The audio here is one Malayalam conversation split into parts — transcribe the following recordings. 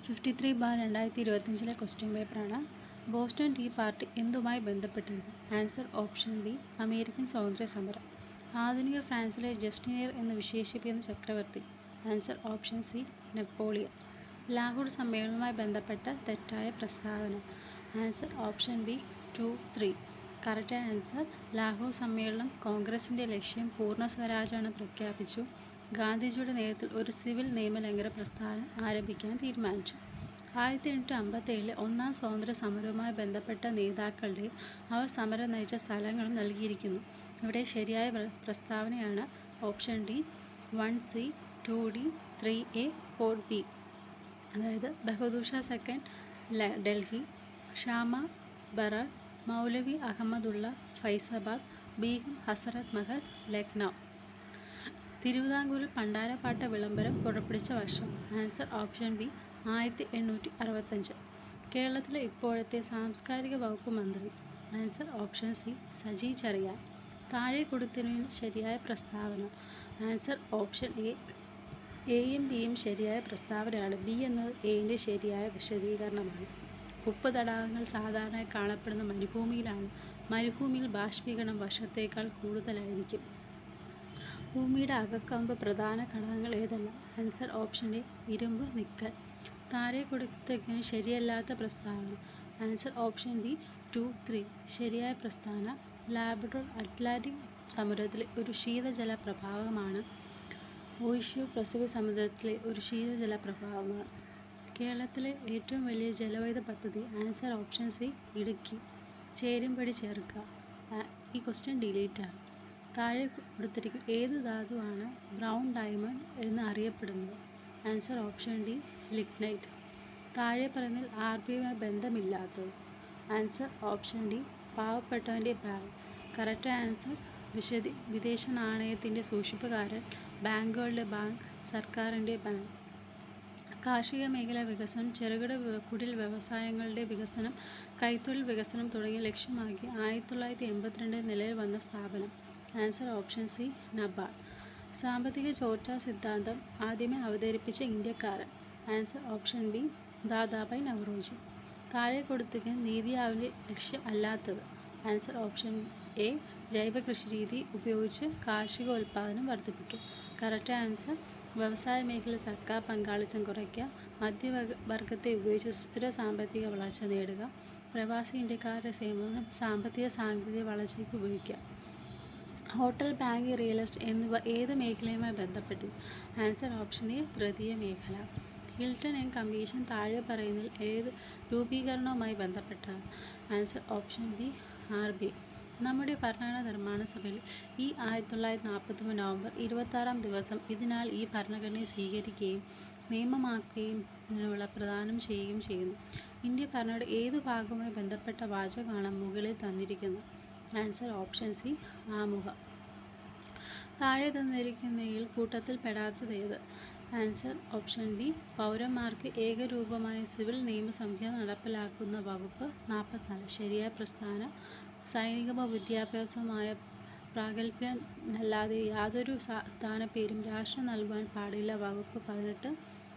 53/2025 ക്വസ്റ്റ്യൻ പേപ്പറാണ്. ബോസ്റ്റൺ ടീ പാർട്ടി എന്തുമായി ബന്ധപ്പെട്ടിരുന്നു? ആൻസർ ഓപ്ഷൻ ബി, അമേരിക്കൻ സ്വാതന്ത്ര്യ സമരം. ആധുനിക ഫ്രാൻസിലെ ജസ്റ്റീനിയർ എന്ന് വിശേഷിപ്പിക്കുന്ന ചക്രവർത്തി? Answer option C, Napoleon. Lahore സമ്മേളനവുമായി ബന്ധപ്പെട്ട തെറ്റായ പ്രസ്താവന? Answer option B 2, 3. Correct answer, Lahore സമ്മേളനം കോൺഗ്രസിൻ്റെ ലക്ഷ്യം പൂർണ്ണ സ്വരാജാണ് പ്രഖ്യാപിച്ചു. ഗാന്ധിജിയുടെ നേതൃത്വത്തിൽ ഒരു സിവിൽ നിയമലംഘന പ്രസ്ഥാനം ആരംഭിക്കാൻ തീരുമാനിച്ചു. 1857 ഒന്നാം സ്വാതന്ത്ര്യ സമരവുമായി ബന്ധപ്പെട്ട നേതാക്കളുടെയും അവർ സമരം നയിച്ച സ്ഥലങ്ങളും നൽകിയിരിക്കുന്നു. ഇവിടെ ശരിയായ പ്രസ്താവനയാണ് option D 1C, 2D, 3A, 4B. അതായത് ബഹദൂർ ഷാ സെക്കൻഡ് ഡൽഹി, ഷാമ ബറാർ, മൗലവി അഹമ്മദുള്ള ഫൈസാബാദ്, ബീഗം ഹസരത്ത് മഹൽ ലക്നൗ. തിരുവിതാംകൂറിൽ പണ്ടാരപ്പാട്ട വിളംബരം പുറപ്പെടുവിച്ച വർഷം? Answer option B 1865. കേരളത്തിലെ ഇപ്പോഴത്തെ സാംസ്കാരിക വകുപ്പ് മന്ത്രി? Answer option C, Saji Cheriyan. താഴെ കൊടുത്തതിന് ശരിയായ പ്രസ്താവന? ആൻസർ ഓപ്ഷൻ എയും ബിയും ശരിയായ പ്രസ്താവനയാണ്. ബി എന്നത് എയുടെ ശരിയായ വിശദീകരണമാണ്. ഉപ്പ് തടാകങ്ങൾ സാധാരണയായി കാണപ്പെടുന്ന മരുഭൂമിയിലാണ്. മരുഭൂമിയിൽ ബാഷ്പീകരണം വർഷത്തേക്കാൾ കൂടുതലായിരിക്കും. ഭൂമിയുടെ അകക്കമ്പ് പ്രധാന ഘടകങ്ങൾ ഏതെല്ലാം? ആൻസർ ഓപ്ഷൻ എ, ഇരുമ്പ്, നിക്കൽ. താഴെ കൊടുത്തതിന് ശരിയല്ലാത്ത പ്രസ്താവന? Answer option B 2, 3. ശരിയായ പ്രസ്താവന: ലാബ്രഡോർ അറ്റ്ലാന്റിക് സമുദ്രത്തിലെ ഒരു ശീതജല പ്രഭാവമാണ്. ഓഷ്യോ പസഫിക് സമുദ്രത്തിലെ ഒരു ശീതജല പ്രഭാവമാണ്. കേരളത്തിലെ ഏറ്റവും വലിയ ജലവൈദ്യുത പദ്ധതി? Answer option C, Idukki. ചേരുംപടി ചേർക്കുക. ഈ ക്വസ്റ്റ്യൻ ഡിലീറ്റ് ആണ്. താഴെ കൊടുത്തിരിക്കുന്ന ഏത് ധാതുവാണ് ബ്രൗൺ ഡയമണ്ട് എന്ന് അറിയപ്പെടുന്നത്? Answer option D, lignite. താഴെ പറയുന്നതിൽ RBIയുമായി ബന്ധമില്ലാത്തത്? ആൻസർ ഓപ്ഷൻ ഡി, പാവപ്പെട്ടവൻ്റെ ബാങ്ക്. കറക്റ്റ് ആൻസർ, വിദേശ നാണയത്തിൻ്റെ സൂക്ഷിപ്പുകാരൻ, ബാങ്കുകളുടെ ബാങ്ക്, സർക്കാരിൻ്റെ ബാങ്ക്. കാർഷിക മേഖലാ വികസനം, ചെറുകിട കുടിൽ വ്യവസായങ്ങളുടെ വികസനം, കൈത്തൊഴിൽ വികസനം തുടങ്ങിയ ലക്ഷ്യമാക്കി 1982 നിലയിൽ വന്ന സ്ഥാപനം? Answer option C, NABARD. സാമ്പത്തിക ചോർച്ചാ സിദ്ധാന്തം ആദ്യമേ അവതരിപ്പിച്ച ഇന്ത്യക്കാരൻ? Answer option B, Dadabhai Naoroji. താഴെ കൊടുത്തിരിക്കുന്ന നീതി ആയോഗിൻ്റെ ലക്ഷ്യം അല്ലാത്തത്? ആൻസർ ഓപ്ഷൻ എ, ജൈവ കൃഷിരീതി ഉപയോഗിച്ച് കാർഷികോൽപാദനം വർദ്ധിപ്പിക്കുക. കറക്റ്റ് ആൻസർ, വ്യവസായ മേഖലയിൽ സർക്കാർ പങ്കാളിത്തം കുറയ്ക്കുക, മധ്യവർഗത്തെ ഉപയോഗിച്ച് സുസ്ഥിര സാമ്പത്തിക വളർച്ച നേടുക, പ്രവാസി ഇന്ത്യക്കാരുടെ സേവനം സാമ്പത്തിക സാങ്കേതിക വളർച്ചയ്ക്ക് ഉപയോഗിക്കുക. ഹോട്ടൽ, ബാങ്ക്, റിയൽ എസ്റ്റേറ്റ് എന്നിവ ഏത് മേഖലയുമായി ബന്ധപ്പെട്ടു? ആൻസർ ഓപ്ഷൻ എ, തൃതീയ മേഖല. ഹിൽട്ടൺ ആൻഡ് കമ്മീഷൻ താഴെ പറയുന്നതിൽ ഏത് രൂപീകരണവുമായി ബന്ധപ്പെട്ടാണ്? Answer option B, RBI. നമ്മുടെ ഭരണഘടനാ നിർമ്മാണ സഭയിൽ 1943 നവംബർ 26 ദിവസം ഇതിനാൽ ഈ ഭരണഘടനയെ സ്വീകരിക്കുകയും നിയമമാക്കുകയും ഇതിനുള്ള പ്രദാനം ചെയ്യുകയും ചെയ്യുന്നു. ഇന്ത്യ ഭരണഘടന ഏതു ഭാഗവുമായി ബന്ധപ്പെട്ട വാചകമാണ് മുകളിൽ തന്നിരിക്കുന്നത്? ആൻസർ ഓപ്ഷൻ സി, ആമുഖം. താഴെ തന്നിരിക്കുന്നതിൽ കൂട്ടത്തിൽ പെടാത്തത് ഏത്? ആൻസർ ഓപ്ഷൻ ബി, പൗരന്മാർക്ക് ഏകരൂപമായ സിവിൽ നിയമസംഹിത നടപ്പിലാക്കുന്ന വകുപ്പ് 44. ശരിയായ പ്രസ്താവന: സൈനികമോ വിദ്യാഭ്യാസവുമായ പ്രാഗൽഭ്യമല്ലാതെ യാതൊരു സ്ഥാനപ്പേരും രാഷ്ട്രം നൽകുവാൻ പാടില്ല. വകുപ്പ് 18.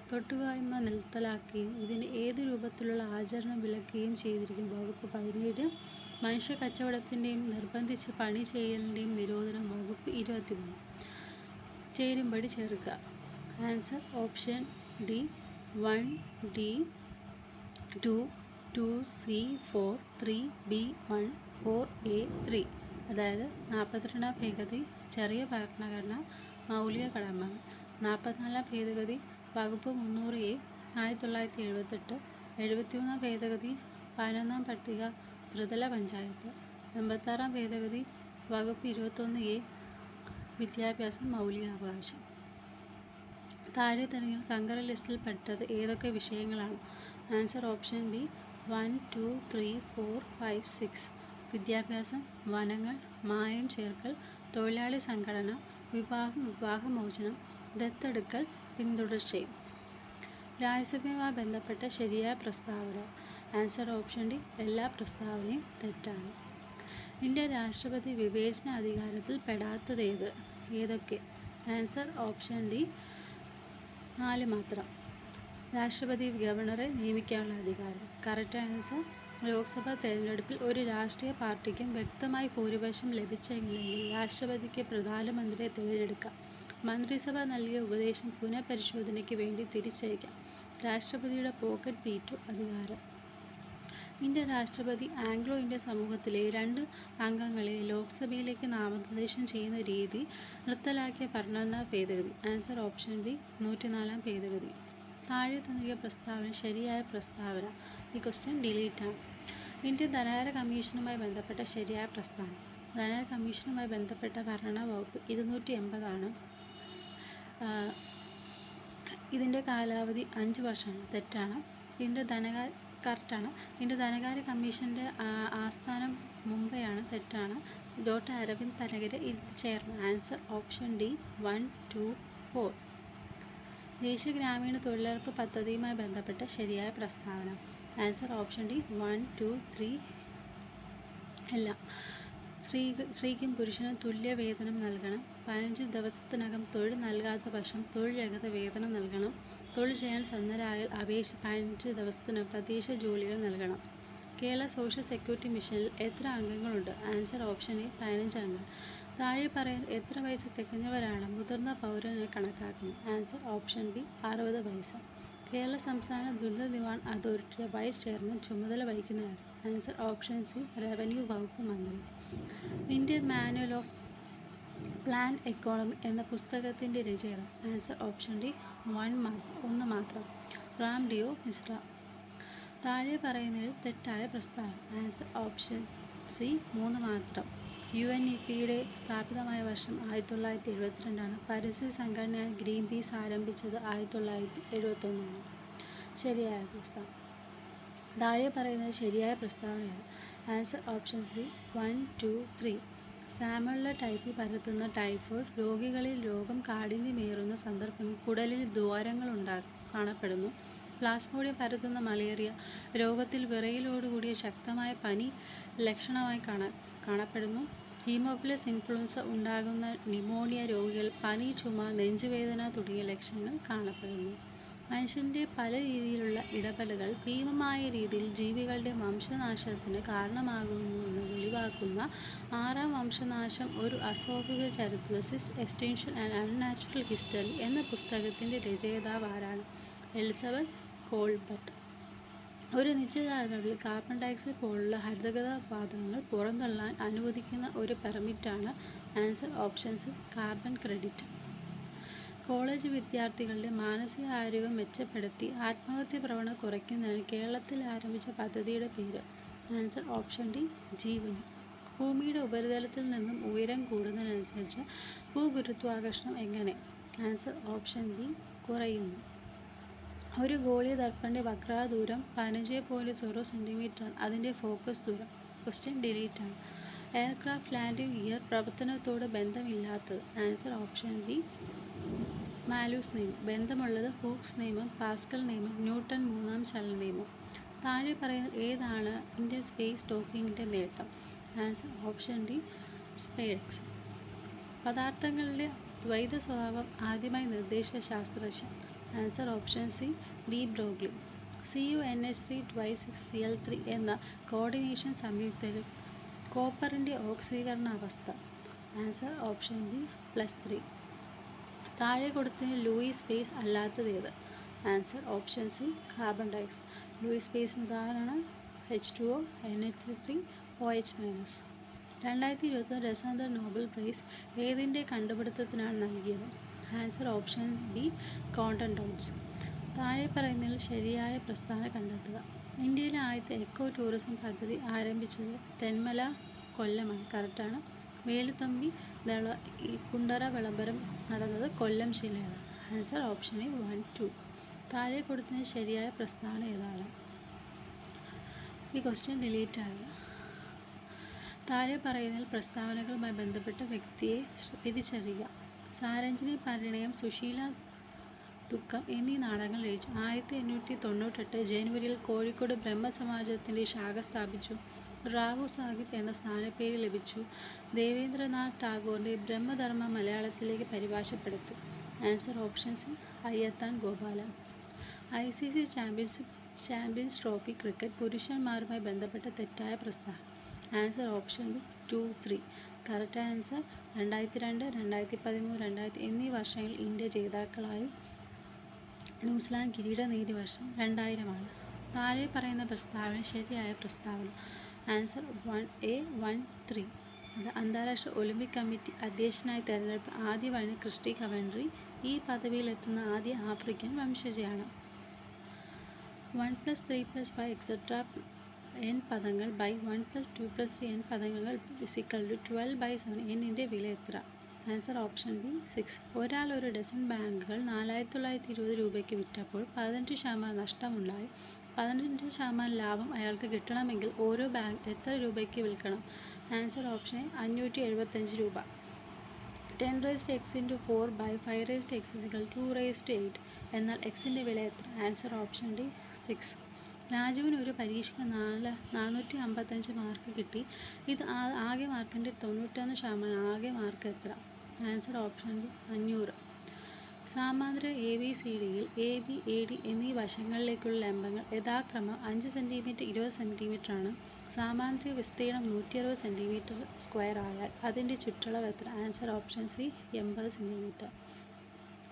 തൊട്ടുകൂടായ്മ നിർത്തലാക്കുകയും ഇതിന് ഏത് രൂപത്തിലുള്ള ആചരണം വിലക്കുകയും ചെയ്തിരിക്കുന്നു? വകുപ്പ് 17. മനുഷ്യ കച്ചവടത്തിൻ്റെയും നിർബന്ധിച്ച് പണി ചെയ്യലിൻ്റെയും നിരോധനം? വകുപ്പ് 23. ചേരുംപടി ചേർക്കുക. Answer option D 1D, 2, 2C, 4, 3B, 1, 4A, 3. അതായത് 42ാം ഭേദഗതി ചെറിയ ഭരണഘടന മൗലിക കടമകൾ. 44ാം ഭേദഗതി വകുപ്പ് 300A 1978. 73ാം ഭേദഗതി 11ാം പട്ടിക ത്രിതല പഞ്ചായത്ത്. 86ാം ഭേദഗതി വകുപ്പ് 21A വിദ്യാഭ്യാസം മൗലികാവകാശം. താഴെ തരങ്ങൾ കങ്കറ ലിസ്റ്റിൽ പെട്ടത് ഏതൊക്കെ വിഷയങ്ങളാണ്? Answer option B 1, 2, 3, 4, 5, 6. വിദ്യാഭ്യാസം, വനങ്ങൾ, മായം ചേർക്കൽ, തൊഴിലാളി സംഘടന, വിവാഹമോചനം, ദത്തെടുക്കൽ, പിന്തുടർച്ചയും. രാജ്യസഭയുമായി ബന്ധപ്പെട്ട ശരിയായ പ്രസ്താവന? ആൻസർ ഓപ്ഷൻ ഡി, എല്ലാ പ്രസ്താവനയും തെറ്റാണ്. ഇന്ത്യ രാഷ്ട്രപതി വിവേചന അധികാരത്തിൽ പെടാത്തത് ഏതൊക്കെ? ആൻസർ ഓപ്ഷൻ ഡി 4 മാത്രം. രാഷ്ട്രപതി ഗവർണറെ നിയമിക്കാനുള്ള അധികാരം. കറക്റ്റ് ആൻസർ ലോക്സഭാ തെരഞ്ഞെടുപ്പിൽ ഒരു രാഷ്ട്രീയ പാർട്ടിക്കും വ്യക്തമായി ഭൂരിപക്ഷം ലഭിച്ചില്ലെങ്കിൽ രാഷ്ട്രപതിക്ക് പ്രധാനമന്ത്രിയെ തിരഞ്ഞെടുക്കാം. മന്ത്രിസഭ നൽകിയ ഉപദേശം പുനഃപരിശോധനയ്ക്ക് വേണ്ടി തിരിച്ചയക്കാം. രാഷ്ട്രപതിയുടെ പോക്കറ്റ് വീറ്റോ അധികാരം. ഇന്ത്യൻ രാഷ്ട്രപതി ആംഗ്ലോ ഇന്ത്യൻ സമൂഹത്തിലെ 2 അംഗങ്ങളെ ലോക്സഭയിലേക്ക് നാമനിർദ്ദേശം ചെയ്യുന്ന രീതി നിർത്തലാക്കിയ ഭരണഘടനാ ഭേദഗതി. ആൻസർ ഓപ്ഷൻ ബി 104 ഭേദഗതി. താഴെ നൽകിയ പ്രസ്താവന ശരിയായ പ്രസ്താവന. ഈ ക്വസ്റ്റ്യൻ ഡിലീറ്റ് ആണ്. ഇന്ത്യൻ ധനകാര്യ കമ്മീഷനുമായി ബന്ധപ്പെട്ട ശരിയായ പ്രസ്താവന. ധനകാര്യ കമ്മീഷനുമായി ബന്ധപ്പെട്ട ഭരണ വകുപ്പ് 280 ആണ്. ഇതിൻ്റെ കാലാവധി 5 വർഷമാണ്. തെറ്റാണ്. ഇതിൻ്റെ കറക്റ്റാണ്. ഇതിൻ്റെ ധനകാര്യ കമ്മീഷൻ്റെ ആസ്ഥാനം മുംബൈയാണ്. തെറ്റാണ്. Doctor Arvind Panagariya chairman. Answer option D 1, 2, 4. ദേശീയ ഗ്രാമീണ തൊഴിലുറപ്പ് പദ്ധതിയുമായി ബന്ധപ്പെട്ട ശരിയായ പ്രസ്താവന. ആൻസർ ഓപ്ഷൻ ഡി 1, 2, 3 എല്ലാം. സ്ത്രീക്കും പുരുഷനും തുല്യ വേതനം നൽകണം. 15 ദിവസത്തിനകം തൊഴിൽ നൽകാത്ത പക്ഷം തൊഴിൽരഹിത വേതനം നൽകണം. തൊഴിൽ ചെയ്യാൻ സന്നദ്ധരായാൽ അപേക്ഷിച്ച് 15 ദിവസത്തിനകം തദ്ദേശ ജോലികൾ നൽകണം. കേരള സോഷ്യൽ സെക്യൂരിറ്റി മിഷനിൽ എത്ര അംഗങ്ങളുണ്ട്? ആൻസർ ഓപ്ഷൻ എ 15 അംഗങ്ങൾ. താഴെ പറയുന്ന എത്ര വയസ്സ് തികഞ്ഞവരാണ് മുതിർന്ന പൗരനായി കണക്കാക്കുന്നത്? ആൻസർ ഓപ്ഷൻ ബി 60 വയസ്സ്. കേരള സംസ്ഥാന ദുരന്ത നിവാരണ അതോറിറ്റിയുടെ വൈസ് ചെയർമാൻ ചുമതല വഹിക്കുന്നതാണ്. ആൻസർ ഓപ്ഷൻ സി റവന്യൂ വകുപ്പ് മന്ത്രി. Indian manual of plan economy എന്ന പുസ്തകത്തിൻ്റെ രചയിതാവ്. ആൻസർ ഓപ്ഷൻ ഡി 1 മാത്രം. റാം ഡിയോ മിശ്ര. താഴെ പറയുന്നതിൽ തെറ്റായ പ്രസ്താവന. ആൻസർ ഓപ്ഷൻ സി 3 മാത്രം. UNEPയുടെ സ്ഥാപിതമായ വർഷം 1972 പരിസ്ഥിതി സംഘടനയായ ഗ്രീൻ പീസ് ആരംഭിച്ചത് 1971. ശരിയായ പ്രസ്താവന. താഴെ പറയുന്നത് ശരിയായ പ്രസ്താവനയാണ്. Answer option C 1, 2, 3. സാമല്ല ടൈഫി പരത്തുന്ന ടൈഫോയിഡ് രോഗികളിൽ രോഗം കാഠിന്യമേറുന്ന സന്ദർഭങ്ങളിൽ കുടലിൽ ദ്വാരങ്ങൾ കാണപ്പെടുന്നു. പ്ലാസ്മോഡിയം പരത്തുന്ന മലേറിയ രോഗത്തിൽ വിറയലോടുകൂടിയ ശക്തമായ പനി ലക്ഷണമായി കാണപ്പെടുന്നു. ഹീമോഫിലസ് ഇൻഫ്ലുവൻസ ഉണ്ടാകുന്ന ന്യൂമോണിയ രോഗികൾ പനി, ചുമ, നെഞ്ചുവേദന തുടങ്ങിയ ലക്ഷണങ്ങൾ കാണപ്പെടുന്നു. മനുഷ്യൻ്റെ പല രീതിയിലുള്ള ഇടപെടലുകൾ ഭീമമായ രീതിയിൽ ജീവികളുടെ വംശനാശത്തിന് കാരണമാകുന്നുവെന്ന് വെളിവാക്കുന്ന 6ാം വംശനാശം ഒരു അസോഫിഗചരിത്രോസിസ് എക്സ്റ്റൻഷൻ ആൻഡ് അൺനാച്ചുറൽ ഹിസ്റ്ററി എന്ന പുസ്തകത്തിൻ്റെ രചയിതാവ് ആരാണ്? എലിസബത്ത് കോൾബർട്ട്. ഒരു നിശ്ചിത അളവിൽ കാർബൺ ഡയോക്സൈഡ് പോലുള്ള ഹരിതഗത വാതകങ്ങൾ പുറന്തള്ളാൻ അനുവദിക്കുന്ന ഒരു പെർമിറ്റാണ്. Answer option C carbon credit. College വിദ്യാർത്ഥികളുടെ മാനസികാരോഗ്യം മെച്ചപ്പെടുത്തി ആത്മഹത്യ പ്രവണത കുറയ്ക്കുന്നതിന് കേരളത്തിൽ ആരംഭിച്ച പദ്ധതിയുടെ പേര്? Answer option D Jeevani. ഭൂമിയുടെ ഉപരിതലത്തിൽ നിന്നും ഉയരം കൂടുന്നതിനനുസരിച്ച് ഭൂഗുരുത്വാകർഷണം എങ്ങനെ? ആൻസർ ഓപ്ഷൻ ബി കുറയുന്നു. ഒരു ഗോളീയ ദർപ്പണൻ്റെ വക്രത ദൂരം 15.0 സെൻറ്റിമീറ്ററാണ്. അതിൻ്റെ ഫോക്കസ് ദൂരം. ക്വസ്റ്റ്യൻ ഡിലീറ്റ് ആണ്. എയർക്രാഫ്റ്റ് ലാൻഡിംഗ് ഗിയർ പ്രവർത്തനത്തോട് ബന്ധമില്ലാത്തത്? ആൻസർ ഓപ്ഷൻ ബി മാലൂസ് നിയമം. ബന്ധമുള്ളത് ഹൂക്സ് നിയമം, പാസ്കൽ നിയമം, ന്യൂട്ടൺ 3ാം ചലന നിയമം. താഴെ പറയുന്ന ഏതാണ് ഇന്ത്യൻ സ്പേസ് ടോക്കിങ്ങിൻ്റെ നേട്ടം? Answer option D SpaDeX. പദാർത്ഥങ്ങളുടെ ദ്വൈത സ്വഭാവം ആദ്യമായി നിർദ്ദേശിച്ച ശാസ്ത്രജ്ഞൻ? Answer option C de Broglie. CuNH3 എന്ന കോർഡിനേഷൻ സംയുക്തത്തിൽ കോപ്പറിൻ്റെ ഓക്സീകരണ അവസ്ഥ? Answer option B +3. താഴെ കൊടുത്തതിന് ലൂയിസ് സ്പേസ് അല്ലാത്തതേത്? Answer option C carbon dioxide. Luis സ്പേസിന് ഉദാഹരണമാണ് H2O, NH3, OH-. 2021 രസാന്തര Nobel prize ഏതിൻ്റെ കണ്ടുപിടുത്തത്തിനാണ് നൽകിയത്? Answer option B quantum dots. താഴെ പറയുന്നതിൽ ശരിയായ പ്രസ്താവന കണ്ടെത്തുക. ഇന്ത്യയിലെ ആദ്യത്തെ എക്കോ ടൂറിസം പദ്ധതി ആരംഭിച്ചത് തെന്മല, കൊല്ലമാണ്. കറക്റ്റാണ്. വേലുത്തമ്പി കുണ്ടറ വിളംബരം നടന്നത് കൊല്ലം ജില്ലയാണ്. Answer option A 1, 2. താഴെ കൊടുത്തതിന് ശരിയായ പ്രസ്താവന ഏതാണ്? ഈ ക്വസ്റ്റ്യൻ ഡിലീറ്റ് ആകുക. താഴെ പറയുന്നതിൽ പ്രസ്താവനകളുമായി ബന്ധപ്പെട്ട വ്യക്തിയെ തിരിച്ചറിയുക. സാരഞ്ജിനി പരിണയം, സുശീല ദുഃഖം എന്നീ നാടകങ്ങൾ രചിച്ചു. 1898 ജനുവരിയിൽ കോഴിക്കോട് ബ്രഹ്മസമാജത്തിൻ്റെ ശാഖ സ്ഥാപിച്ചു. റാവു സാഹിബ് എന്ന സ്ഥാനപ്പേര് ലഭിച്ചു. ദേവേന്ദ്രനാഥ് ടാഗോറിൻ്റെ ബ്രഹ്മധർമ്മ മലയാളത്തിലേക്ക് പരിഭാഷപ്പെടുത്തി. Answer option C Ayyathan Gopalan. ICC champions trophy cricket പുരുഷന്മാരുമായി ബന്ധപ്പെട്ട തെറ്റായ പ്രസ്താവന. Answer option B 2, 3. Correct answer 2002, 2013, എന്നീ വർഷങ്ങളിൽ ഇന്ത്യ ജേതാക്കളായി. ന്യൂസിലാൻഡ് കിരീടം നേടിയ വർഷം 2000. താഴെ പറയുന്ന പ്രസ്താവന ശരിയായ പ്രസ്താവന. Answer 1A, 1, 3. അന്താരാഷ്ട്ര ഒളിമ്പിക് കമ്മിറ്റി അധ്യക്ഷനായി തെരഞ്ഞെടുപ്പ് ആദ്യ വനിത ക്രിസ്റ്റി കവൻട്രി ഈ പദവിയിലെത്തുന്ന ആദ്യ ആഫ്രിക്കൻ വംശജയാണ്. 1+3+5 എക്സെട്രാ n പദങ്ങൾ ബൈ 1+2+3 n പദങ്ങൾ =12/7 എന്നിൻ്റെ വില എത്ര? Answer option B 6. ഒരാൾ ഒരു ഡസൻ ബാഗുകൾ 4920 രൂപയ്ക്ക് വിറ്റപ്പോൾ 15% നഷ്ടമുണ്ടായി. 15% ലാഭം അയാൾക്ക് കിട്ടണമെങ്കിൽ ഓരോ ബാഗ് എത്ര രൂപയ്ക്ക് വിൽക്കണം? ആൻസർ ഓപ്ഷൻ എ 575 രൂപ. 10^x/4/5^x = 2^8. എന്നാൽ എക്സിൻ്റെ വില എത്ര? Answer option D 6. രാജുവിന് ഒരു പരീക്ഷയ്ക്ക് 455 മാർക്ക് കിട്ടി. ഇത് ആകെ മാർക്കിൻ്റെ 91%. ആകെ മാർക്ക് എത്ര? Answer option B 500. സമാന്തര ABCDയിൽ AB, AD എന്നീ വശങ്ങളിലേക്കുള്ള ലംബങ്ങൾ യഥാക്രമം 5 cm, 20 cm ആണ്. സമാന്തര വിസ്തീർണം 160 cm² ആയാൽ അതിൻ്റെ ചുറ്റളവ് എത്ര? Answer option C 80 cm.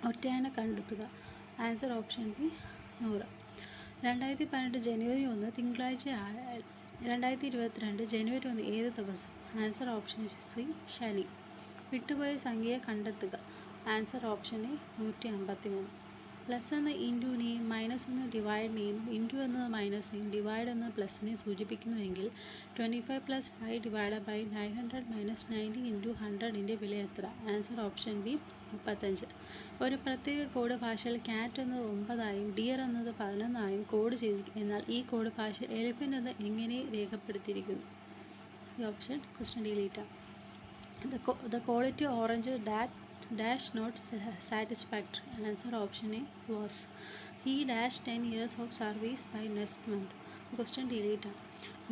ഒറ്റയാനെ കണ്ടെത്തുക. Answer option B 100. 2018 ജനുവരി 1 തിങ്കളാഴ്ച ആയാൽ 2022 ജനുവരി 1 ഏത് ദിവസം? ആൻസർ ഓപ്ഷൻ സി ശനി. വിട്ടുപോയ സംഖ്യയെ കണ്ടെത്തുക. Answer option A 153. പ്ലസ് എന്ന ഇൻറ്റുവിനെയും മൈനസ് എന്ന ഡിവൈഡിനെയും ഇൻറ്റു എന്നത് മൈനസിനെയും ഡിവൈഡ് എന്നത് പ്ലസിനെയും സൂചിപ്പിക്കുന്നുവെങ്കിൽ 25 + 5/900 - 90 × 100ൻ്റെ വില എത്ര? Answer option B 35. ഒരു പ്രത്യേക കോഡ് ഭാഷയിൽ ക്യാറ്റ് എന്നത് 9 ഡിയർ എന്നത് 11 കോഡ് ചെയ്തിരിക്കും. എന്നാൽ ഈ കോഡ് ഭാഷയിൽ എലിഫൻ്റ് എന്ന് എങ്ങനെ രേഖപ്പെടുത്തിയിരിക്കുന്നു? ഈ ഓപ്ഷൻ ക്വസ്റ്റ്യൻ ഡിലീറ്റ് ആണ്. The quality orange dash not satisfactory. Answer option A was. He dash 10 years of service by next month. Question delete.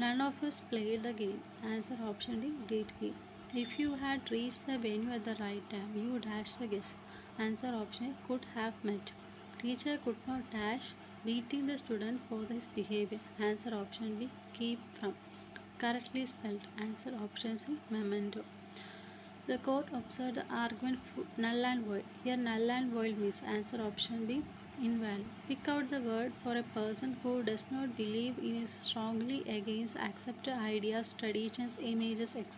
None of us played the game. Answer option D did we. If you had reached the venue at the right time, you dash the guest. Answer option A could have met. Teacher could not dash beating the student for his behavior. Answer option B keep from. Correctly spelled. Answer option C memento. The court observed the argument null and void. Here null and void means answer option B invalid. Pick out the word for a person who does not believe in is strongly against accepted ideas, traditions, images, etc.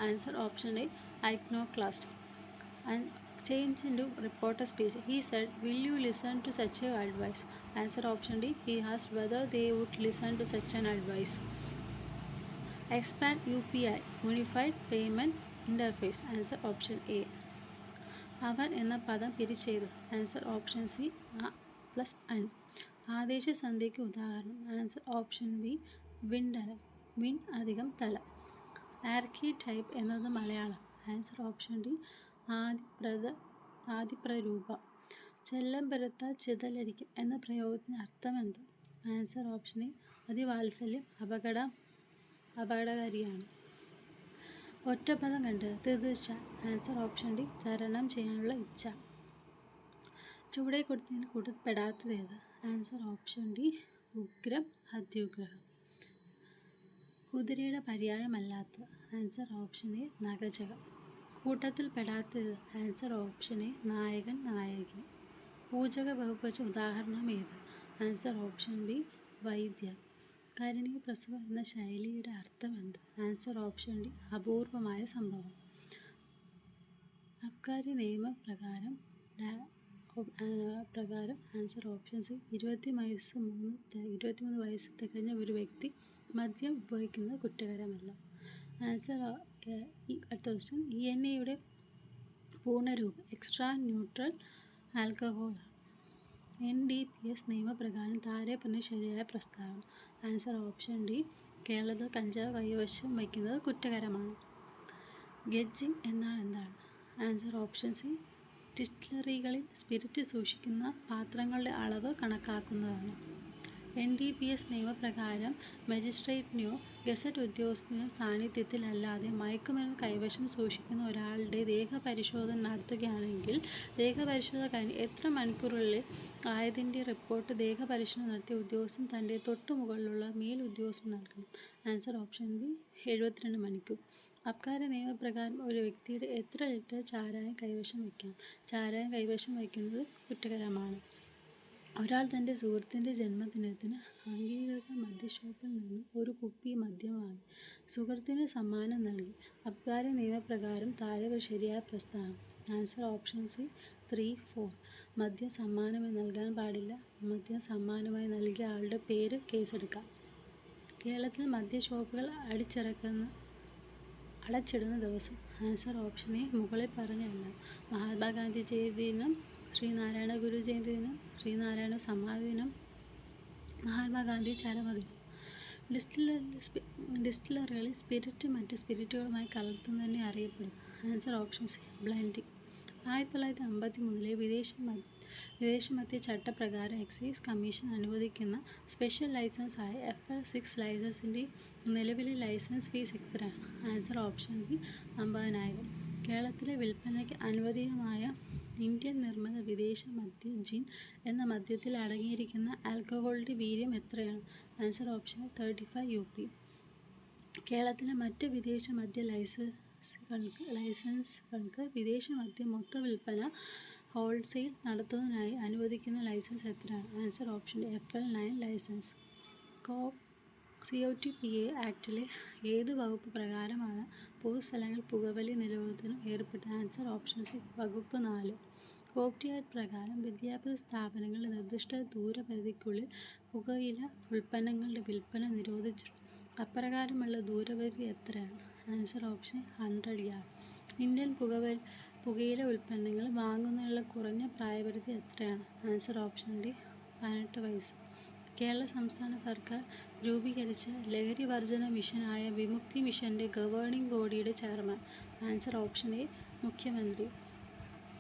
Answer option A iconoclast. And change into reporter speech. He said, "Will you listen to such a advice?" Answer option D. He asked whether they would listen to such an advice. Expand UPI Unified Payment Interface. Answer option A. അവൻ എന്ന പദം പിരിച്ചെഴുതുക. Answer option C +N. ആദേശസന്ധിക്ക് ഉദാഹരണം. ആൻസർ ഓപ്ഷൻ ബി വിണ്ടല. വിൻ + തല. ആർക്കിടൈപ്പ് എന്നത് മലയാളം. ആൻസർ ഓപ്ഷൻ ഡി ആദിപ്രരൂപ. ചെല്ലം പെരുത്താൽ ചിതലരിക്കും എന്ന പ്രയോഗത്തിന് അർത്ഥമെന്ത്? ആൻസർ ഓപ്ഷൻ എ അതിവാത്സല്യം അപകടകാരിയാണ്. ഒറ്റപ്പദം കണ്ട് തീർച്ച. ആൻസർ ഓപ്ഷൻ ഡി തരണം ചെയ്യാനുള്ള ഇച്ഛ. ചുവടെ കൊടുത്തതിൽ കൂട്ടപ്പെടാത്തതേത്? ആൻസർ ഓപ്ഷൻ ഡി ഉഗ്രം, അത്യുഗ്രഹം. കുതിരയുടെ പര്യായമല്ലാത്തത്. ആൻസർ ഓപ്ഷൻ എ നഖചകം. കൂട്ടത്തിൽ പെടാത്തത്. ആൻസർ ഓപ്ഷൻ എ നായകൻ, നായകി. പൂജക ബഹുവചന ഉദാഹരണം ഏത്? ആൻസർ ഓപ്ഷൻ ബി വൈദ്യർ. കരുണീയ പ്രസവം എന്ന ശൈലിയുടെ അർത്ഥം എന്ത്? ആൻസർ ഓപ്ഷൻ ഡി അപൂർവമായ സംഭവം. അബ്കാരി നിയമപ്രകാരം ആൻസർ ഓപ്ഷൻ സി 23 വയസ്സ് തികഞ്ഞ ഒരു വ്യക്തി മദ്യം ഉപയോഗിക്കുന്നത് കുറ്റകരമല്ല. ആൻസർ അടുത്ത ക്വസ്റ്റ്യൻ. ENAയുടെ പൂർണ്ണരൂപം എക്സ്ട്രാ ന്യൂട്രൽ ആൽക്കഹോൾ. NDPS നിയമപ്രകാരം താഴെ പറഞ്ഞ ശരിയായ പ്രസ്താവന. ആൻസർ ഓപ്ഷൻ ഡി കേരളത്തിൽ കഞ്ചാവ് കൈവശം വയ്ക്കുന്നത് കുറ്റകരമാണ്. ഗെഡ്ജിംഗ് എന്നാൽ എന്താണ്? ആൻസർ ഓപ്ഷൻ സി ഡിസ്റ്റിലറികളിൽ സ്പിരിറ്റ് സൂക്ഷിക്കുന്ന പാത്രങ്ങളുടെ അളവ് കണക്കാക്കുന്നതാണ്. NDPS നിയമപ്രകാരം മജിസ്ട്രേറ്റിനെയോ ഗസറ്റ് ഉദ്യോഗസ്ഥനെയോ സാന്നിധ്യത്തിലല്ലാതെ മയക്കുമരുന്ന് കൈവശം സൂക്ഷിക്കുന്ന ഒരാളുടെ ദേഹപരിശോധന നടത്തുകയാണെങ്കിൽ ദേഹപരിശോധന കഴിഞ്ഞ് എത്ര മണിക്കൂറുകളിൽ ആയതിൻ്റെ റിപ്പോർട്ട് ദേഹപരിശോധന നടത്തിയ ഉദ്യോഗസ്ഥൻ തൻ്റെ തൊട്ടുമുകളിലുള്ള മേലുദ്യോഗസ്ഥന് നൽകണം. ആൻസർ ഓപ്ഷൻ ബി 72 മണിക്കൂർ. അബ്കാരി നിയമപ്രകാരം ഒരു വ്യക്തിയുടെ എത്ര ലിറ്റർ ചാരായം കൈവശം വയ്ക്കാം? ചാരായം കൈവശം വയ്ക്കുന്നത് കുറ്റകരമാണ്. ഒരാൾ തൻ്റെ സുഹൃത്തിൻ്റെ ജന്മദിനത്തിന് അംഗീകൃത മദ്യഷോപ്പിൽ നിന്നും ഒരു കുപ്പി മദ്യം വാങ്ങി സുഹൃത്തിന് സമ്മാനം നൽകി. അബ്കാരി നിയമപ്രകാരം താഴെ ശരിയായ പ്രസ്താവന. Answer option C 3, 4. മദ്യം സമ്മാനമായി നൽകാൻ പാടില്ല. മദ്യം സമ്മാനമായി നൽകിയ ആളുടെ പേര് കേസെടുക്കാം. കേരളത്തിൽ മദ്യഷോപ്പുകൾ അടച്ചിടുന്ന ദിവസം. ആൻസർ ഓപ്ഷൻ എ മുകളിൽ പറഞ്ഞല്ല. മഹാത്മാഗാന്ധി ജയന്തി ദിനം, ശ്രീനാരായണ ഗുരു ജയന്തി ദിനം, ശ്രീനാരായണ സമാധി ദിനം, മഹാത്മാഗാന്ധി ചരമദിനം. ഡിസ്റ്റിലറികളിൽ സ്പിരിറ്റ് മറ്റ് സ്പിരിറ്റുകളുമായി കലർത്തുന്നതിനെ അറിയപ്പെടുന്നു. Answer option C blending. 1953 വിദേശമദ്യ ചട്ടപ്രകാരം എക്സൈസ് കമ്മീഷൻ അനുവദിക്കുന്ന സ്പെഷ്യൽ ലൈസൻസായ FL6 ലൈസൻസിൻ്റെ നിലവിലെ ലൈസൻസ് ഫീസ് എത്രയാണ്? Answer option B 50,000. കേരളത്തിലെ വിൽപ്പനയ്ക്ക് അനുവദനീയമായ ഇന്ത്യൻ നിർമ്മിത വിദേശ മദ്യം ജിൻ എന്ന മദ്യത്തിൽ അടങ്ങിയിരിക്കുന്ന ആൽക്കഹോളിൻ്റെ വീര്യം എത്രയാണ്? Answer option 35 UP. കേരളത്തിലെ മറ്റ് വിദേശ മദ്യ ലൈസൻസുകൾക്ക് വിദേശ മദ്യം മൊത്ത വിൽപ്പന ഹോൾസെയിൽ നടത്തുന്നതിനായി അനുവദിക്കുന്ന ലൈസൻസ് എത്രയാണ്? Answer option FL9 licence. COTPA ആക്ടിലെ ഏത് വകുപ്പ് പ്രകാരമാണ് പൊതുസ്ഥലങ്ങളിൽ പുകവലി നിരോധനം ഏർപ്പെട്ടത്? ആൻസർ ഓപ്ഷൻ സി വകുപ്പ് 4. COPTI ആക്ട് പ്രകാരം വിദ്യാഭ്യാസ സ്ഥാപനങ്ങളിൽ നിർദ്ദിഷ്ട ദൂരപരിധിക്കുള്ളിൽ പുകയില ഉൽപ്പന്നങ്ങളുടെ വിൽപ്പന നിരോധിച്ചിട്ടുണ്ട്. അപ്രകാരമുള്ള ദൂരപരിധി എത്രയാണ്? Answer option 100 yard. ഇന്ത്യൻ പുകയില ഉൽപ്പന്നങ്ങൾ വാങ്ങുന്നതിനുള്ള കുറഞ്ഞ പ്രായപരിധി എത്രയാണ്? ആൻസർ ഓപ്ഷൻ ഡി 18 വയസ്സ്. കേരള സംസ്ഥാന സർക്കാർ രൂപീകരിച്ച ലഹരി വർജന മിഷനായ വിമുക്തി മിഷൻ്റെ ഗവേണിംഗ് ബോഡിയുടെ ചെയർമാൻ. ആൻസർ ഓപ്ഷൻ എ മുഖ്യമന്ത്രി.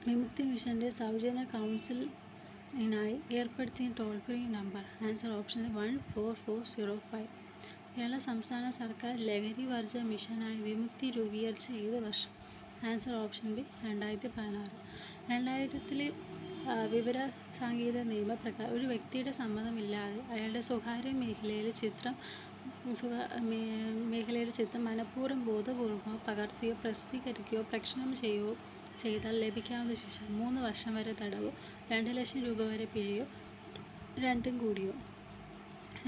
വിമുക്തി മിഷൻ്റെ സൗജന്യ കൗൺസിലിനായി ഏർപ്പെടുത്തിയ toll free number. Answer option 14405. Kerala സംസ്ഥാന സർക്കാർ ലഹരി വർജന മിഷനായി വിമുക്തി രൂപീകരിച്ച ഏത് വർഷം? Answer option B 2016. 2000 വിവര സാങ്കേതിക നിയമപ്രകാരം ഒരു വ്യക്തിയുടെ സമ്മതമില്ലാതെ അയാളുടെ സ്വകാര്യ മേഖലയിലെ ചിത്രം മനഃപൂർവ്വം ബോധപൂർവമോ പകർത്തുകയോ പ്രസിദ്ധീകരിക്കുകയോ പ്രക്ഷേപണം ചെയ്യുകയോ ചെയ്താൽ ലഭിക്കാവുന്ന ശിക്ഷ 3 വർഷം വരെ തടവോ 2 ലക്ഷം രൂപ വരെ പിഴയോ രണ്ടും കൂടിയോ.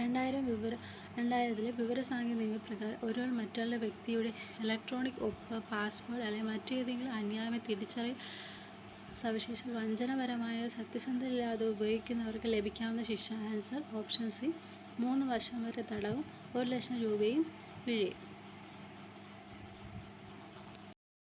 2000 വിവരസാങ്കേതിക നിയമപ്രകാരം ഒരാൾ മറ്റുള്ള വ്യക്തിയുടെ ഇലക്ട്രോണിക് ഒപ്പ്, പാസ്വേഡ് അല്ലെങ്കിൽ മറ്റേതെങ്കിലും അന്യായമായ തിരിച്ചറിയൽ സവിശേഷത വഞ്ചനപരമായ സത്യസന്ധതയില്ലാതെ ഉപയോഗിക്കുന്നവർക്ക് ലഭിക്കാവുന്ന ശിക്ഷ. ആൻസർ ഓപ്ഷൻ സി 3 വർഷം വരെ തടവും 1 ലക്ഷം രൂപയും പിഴയും.